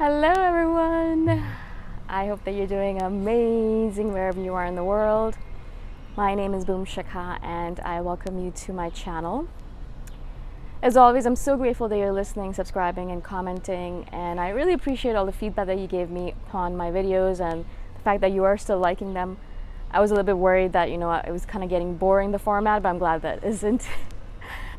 Hello everyone! I hope that you're doing amazing wherever you are in the world. My name is Shikha and I welcome you to my channel. As always, I'm so grateful that you're listening, subscribing and commenting, and I really appreciate all the feedback that you gave me upon my videos and the fact that you are still liking them. I was a little bit worried that, it was kind of getting boring, the format, but I'm glad that it isn't.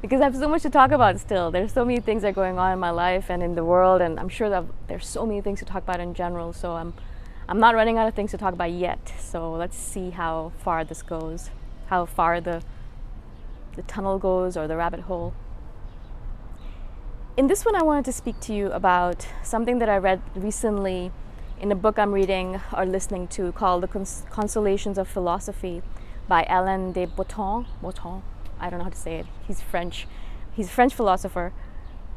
Because I have so much to talk about still. There's so many things that are going on in my life and in the world, and I'm sure that there's so many things to talk about in general, so I'm not running out of things to talk about yet. So let's see how far this goes, how far the tunnel goes or the rabbit hole. In this one, I wanted to speak to you about something that I read recently in a book I'm reading or listening to called The Consolations of Philosophy by Alain de Botton. I don't know how to say it. He's French. He's a French philosopher,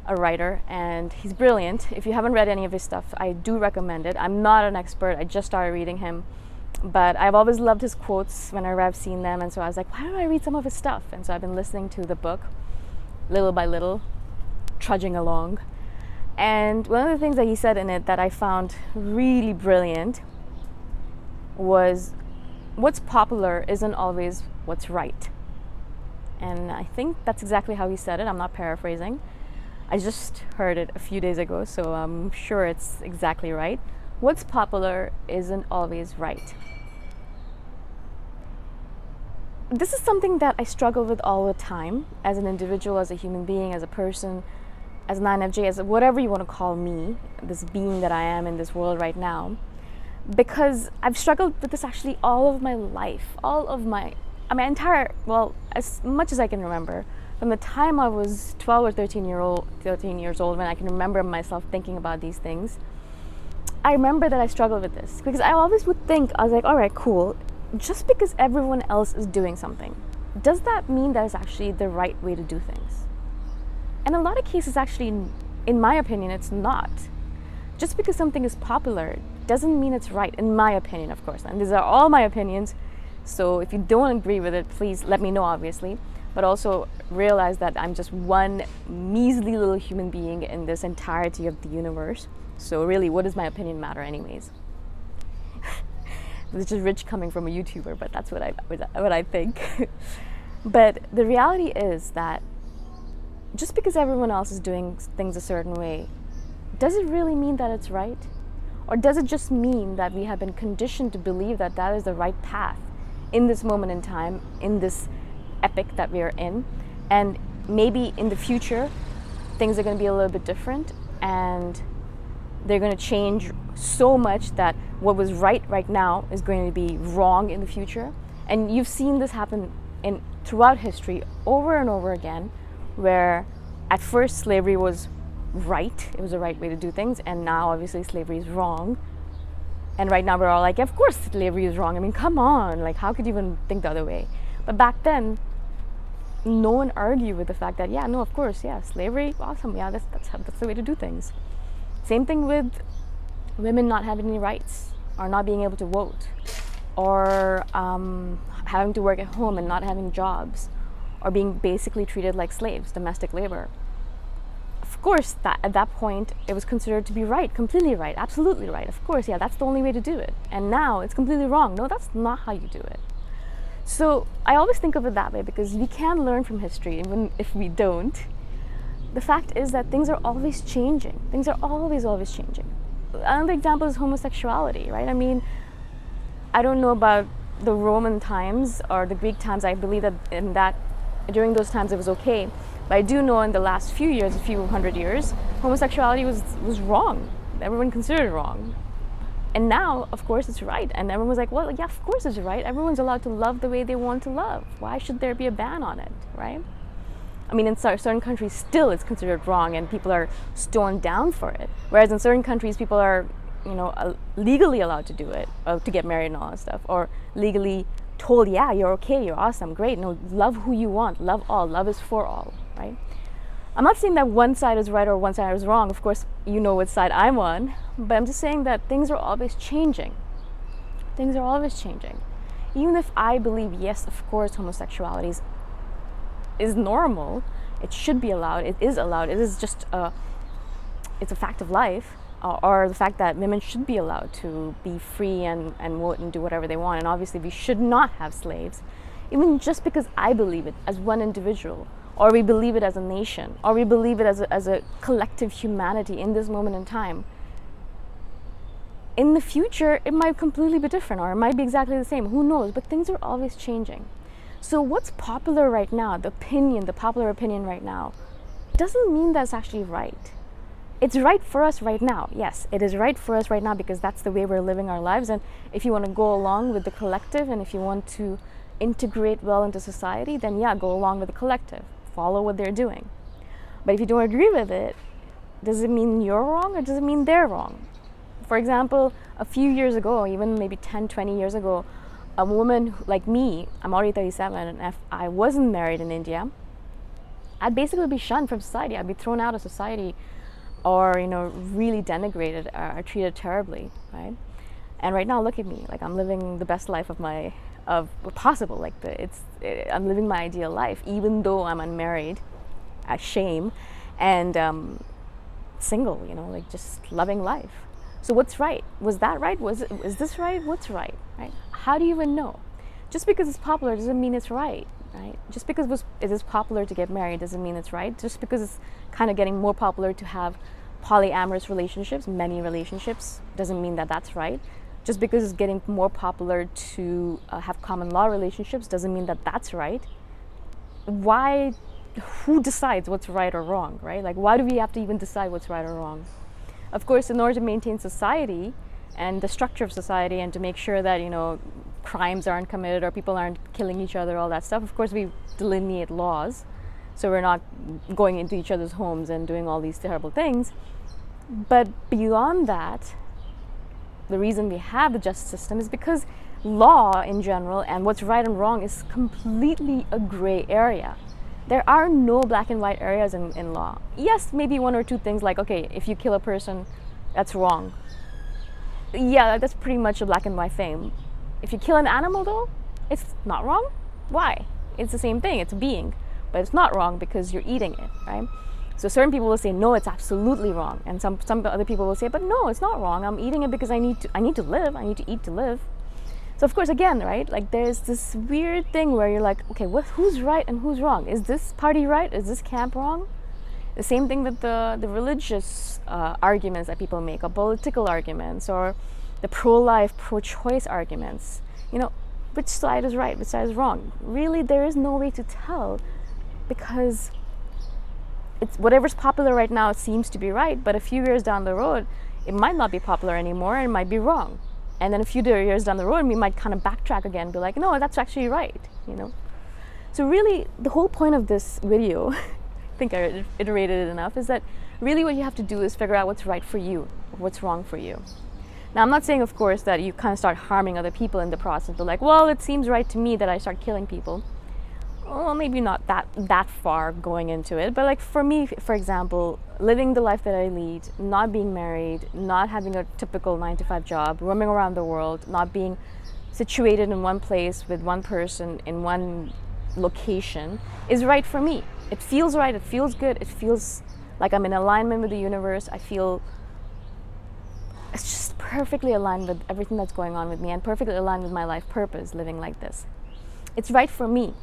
a writer, and he's brilliant. If you haven't read any of his stuff, I do recommend it. I'm not an expert. I just started reading him. But I've always loved his quotes whenever I've seen them, and so I was like, why don't I read some of his stuff? And so I've been listening to the book, little by little, trudging along. And one of the things that he said in it that I found really brilliant was, what's popular isn't always what's right. And I think that's exactly how he said it. I'm not paraphrasing. I just heard it a few days ago, so I'm sure it's exactly right. What's popular isn't always right. This is something that I struggle with all the time as an individual, as a human being, as a person, as an INFJ, as whatever you want to call me, this being that I am in this world right now. Because I've struggled with this actually all of my life, as much as I can remember, from the time I was 12 or 13 years old, when I can remember myself thinking about these things, I remember that I struggled with this. Because I always would think, I was like, all right, cool, just because everyone else is doing something, does that mean that it's actually the right way to do things? And in a lot of cases, actually, in my opinion, it's not. Just because something is popular doesn't mean it's right, in my opinion, of course. And these are all my opinions. So if you don't agree with it, please let me know, obviously. But also realize that I'm just one measly little human being in this entirety of the universe. So really, what does my opinion matter anyways? Which is rich coming from a YouTuber, but that's what I think. But the reality is that just because everyone else is doing things a certain way, does it really mean that it's right? Or does it just mean that we have been conditioned to believe that that is the right path in this moment in time, in this epic that we are in, and maybe in the future things are going to be a little bit different and they're going to change so much that what was right now is going to be wrong in the future. And you've seen this happen throughout history over and over again, where at first slavery was right, it was the right way to do things, and now obviously slavery is wrong. And right now we're all like, yeah, of course slavery is wrong. I mean, come on, like how could you even think the other way? But back then, no one argued with the fact that, yeah, no, of course, yeah, slavery, awesome, yeah, that's the way to do things. Same thing with women not having any rights, or not being able to vote, or having to work at home and not having jobs, or being basically treated like slaves, domestic labor. Of course, that at that point, it was considered to be right, completely right, absolutely right. Of course, yeah, that's the only way to do it. And now it's completely wrong. No, that's not how you do it. So I always think of it that way, because we can learn from history, even if we don't. The fact is that things are always changing. Things are always changing. Another example is homosexuality, right? I mean, I don't know about the Roman times or the Greek times. I believe that during those times it was okay. But I do know in the last few years, a few hundred years, homosexuality was wrong. Everyone considered it wrong. And now, of course, it's right. And everyone was like, well, yeah, of course it's right. Everyone's allowed to love the way they want to love. Why should there be a ban on it, right? I mean, in certain countries, still it's considered wrong and people are stoned down for it. Whereas in certain countries, people are, legally allowed to do it, to get married and all that stuff, or legally told, yeah, you're okay, you're awesome, great, love who you want, love all, love is for all, right? I'm not saying that one side is right or one side is wrong. Of course, you know what side I'm on, but I'm just saying that things are always changing. Things are always changing. Even if I believe, yes, of course, homosexuality is normal, it should be allowed, it is allowed, it is just it's a fact of life. or the fact that women should be allowed to be free and vote and do whatever they want. And obviously we should not have slaves, even just because I believe it as one individual, or we believe it as a nation, or we believe it as a collective humanity in this moment in time. In the future, it might completely be different, or it might be exactly the same. Who knows? But things are always changing. So what's popular right now, the popular opinion right now, doesn't mean that's actually right. It's right for us right now. Yes, it is right for us right now because that's the way we're living our lives. And if you want to go along with the collective, and if you want to integrate well into society, then yeah, go along with the collective. Follow what they're doing. But if you don't agree with it, does it mean you're wrong or does it mean they're wrong? For example, a few years ago, even maybe 10, 20 years ago, a woman like me, I'm already 37, and if I wasn't married in India, I'd basically be shunned from society. I'd be thrown out of society, or really denigrated or treated terribly, right? And right now, look at me, like I'm living the best life of possible. Like I'm living my ideal life, even though I'm unmarried, shame, and single. Like just loving life. So what's right? Was that right? Is this right? What's right? Right? How do you even know? Just because it's popular doesn't mean it's right. Right? Just because it is popular to get married doesn't mean it's right. Just because it's kind of getting more popular to have polyamorous relationships, many relationships, doesn't mean that that's right. Just because it's getting more popular to have common law relationships doesn't mean that that's right. Who decides what's right or wrong, right? Like, why do we have to even decide what's right or wrong? Of course, in order to maintain society and the structure of society, and to make sure that crimes aren't committed or people aren't killing each other, all that stuff, of course we delineate laws so we're not going into each other's homes and doing all these terrible things. But beyond that, the reason we have the justice system is because law in general and what's right and wrong is completely a gray area. There are no black and white areas in law. Yes, maybe one or two things like, okay, if you kill a person, that's wrong. Yeah, that's pretty much a black and white thing. If you kill an animal though, it's not wrong. Why? It's the same thing, it's a being. But it's not wrong because you're eating it, right? So certain people will say, no, it's absolutely wrong. And some other people will say, but no, it's not wrong. I'm eating it because I need to live. I need to eat to live. So of course, again, right, like there's this weird thing where you're like, okay, who's right and who's wrong? Is this party right? Is this camp wrong? The same thing with the religious arguments that people make, or political arguments, or the pro-life, pro-choice arguments. Which side is right, which side is wrong? Really, there is no way to tell, because it's whatever's popular right now, it seems to be right, but a few years down the road, it might not be popular anymore and it might be wrong. And then a few years down the road, we might kind of backtrack again and be like, no, that's actually right, So really, the whole point of this video, I think I iterated it enough, is that really what you have to do is figure out what's right for you, or what's wrong for you. Now, I'm not saying, of course, that you kind of start harming other people in the process. But like, well, it seems right to me that I start killing people. Well, maybe not that far going into it. But like for me, for example, living the life that I lead, not being married, not having a typical 9-to-5 job, roaming around the world, not being situated in one place with one person in one location is right for me. It feels right. It feels good. It feels like I'm in alignment with the universe. I feel it's just perfectly aligned with everything that's going on with me, and perfectly aligned with my life purpose, living like this. It's right for me.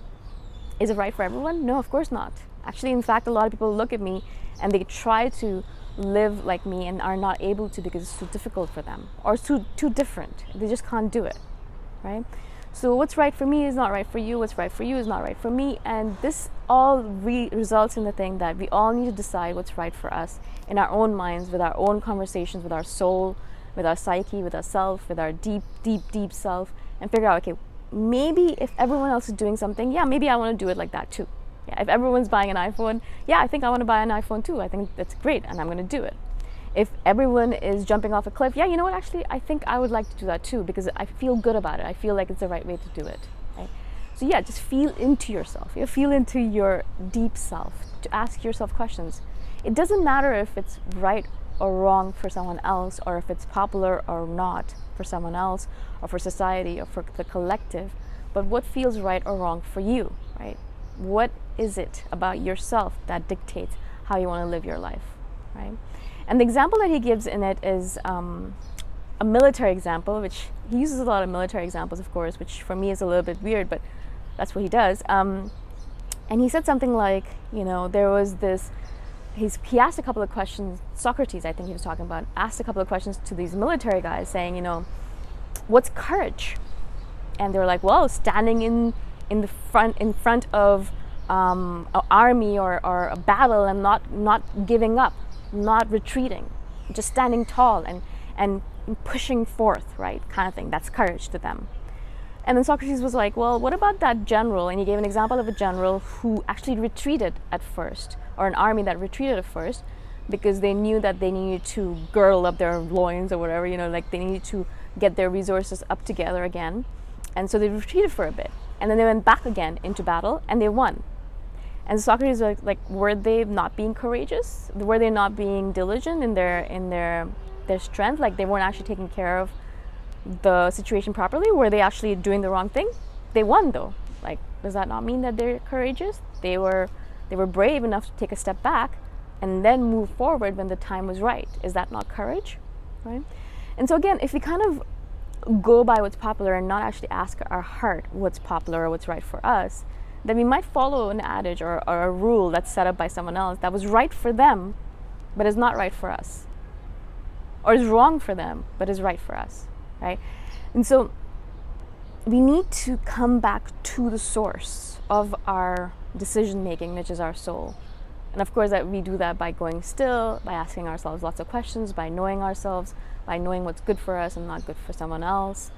Is it right for everyone? No, of course not. Actually, in fact, a lot of people look at me and they try to live like me and are not able to because it's too difficult for them, or too different. They just can't do it, right? So what's right for me is not right for you. What's right for you is not right for me. And this all results in the thing that we all need to decide what's right for us in our own minds, with our own conversations, with our soul, with our psyche, with ourself, with our deep, deep, deep self, and figure out, okay, maybe if everyone else is doing something, yeah, maybe I want to do it like that too. Yeah, if everyone's buying an iPhone, yeah, I think I want to buy an iPhone too. I think that's great, and I'm going to do it. If everyone is jumping off a cliff, yeah, you know what, actually, I think I would like to do that too, because I feel good about it. I feel like it's the right way to do it, right? So yeah, just feel into yourself. You feel into your deep self, to ask yourself questions. It doesn't matter if it's right or wrong for someone else, or if it's popular or not for someone else, or for society, or for the collective, but what feels right or wrong for you, right? What is it about yourself that dictates how you want to live your life, right? And the example that he gives in it is a military example, which he uses a lot of military examples, of course, which for me is a little bit weird, but that's what he does. And he said something like, there was this, he asked a couple of questions, Socrates, I think he was talking about, asked a couple of questions to these military guys saying, what's courage? And they were like, well, standing in front of an army or a battle and not giving up, not retreating, just standing tall and pushing forth, right, kind of thing. That's courage to them. And then Socrates was like, well, what about that general? And he gave an example of a general who actually retreated at first, or an army that retreated at first, because they knew that they needed to girdle up their loins or whatever, like they needed to get their resources up together again. And so they retreated for a bit. And then they went back again into battle and they won. And Socrates was like, were they not being courageous? Were they not being diligent in their strength? Like they weren't actually taking care of the situation properly? Were they actually doing the wrong thing? They won though. Like, does that not mean that they're courageous? They were brave enough to take a step back and then move forward when the time was right. Is that not courage? Right? And so again, if we kind of go by what's popular and not actually ask our heart what's popular or what's right for us, then we might follow an adage or a rule that's set up by someone else that was right for them but is not right for us, or is wrong for them but is right for us, right? And so we need to come back to the source of our decision making, which is our soul. And of course that we do that by going still, by asking ourselves lots of questions, by knowing ourselves, by knowing what's good for us and not good for someone else.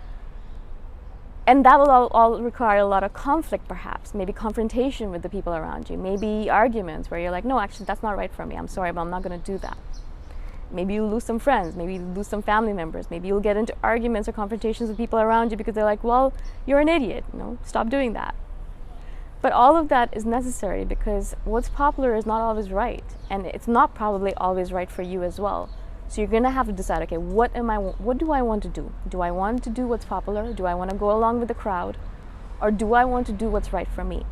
And that will all require a lot of conflict, perhaps, maybe confrontation with the people around you, maybe arguments where you're like, no, actually that's not right for me, I'm sorry, but I'm not going to do that. Maybe you'll lose some friends, maybe you'll lose some family members, maybe you'll get into arguments or confrontations with people around you because they're like, well, you're an idiot, stop doing that. But all of that is necessary because what's popular is not always right, and it's not probably always right for you as well. So you're going to have to decide, okay, what do I want to do? Do I want to do what's popular? Do I want to go along with the crowd? Or do I want to do what's right for me?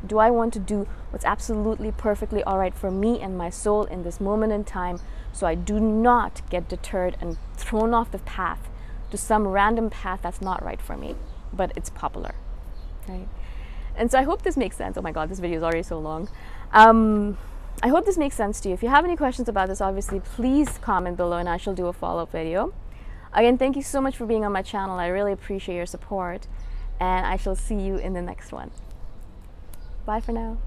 Do I want to do what's absolutely perfectly all right for me and my soul in this moment in time, so I do not get deterred and thrown off the path to some random path that's not right for me, but it's popular, right? And so I hope this makes sense. Oh my God, this video is already so long. I hope this makes sense to you. If you have any questions about this, obviously, please comment below and I shall do a follow-up video. Again, thank you so much for being on my channel. I really appreciate your support, and I shall see you in the next one. Bye for now.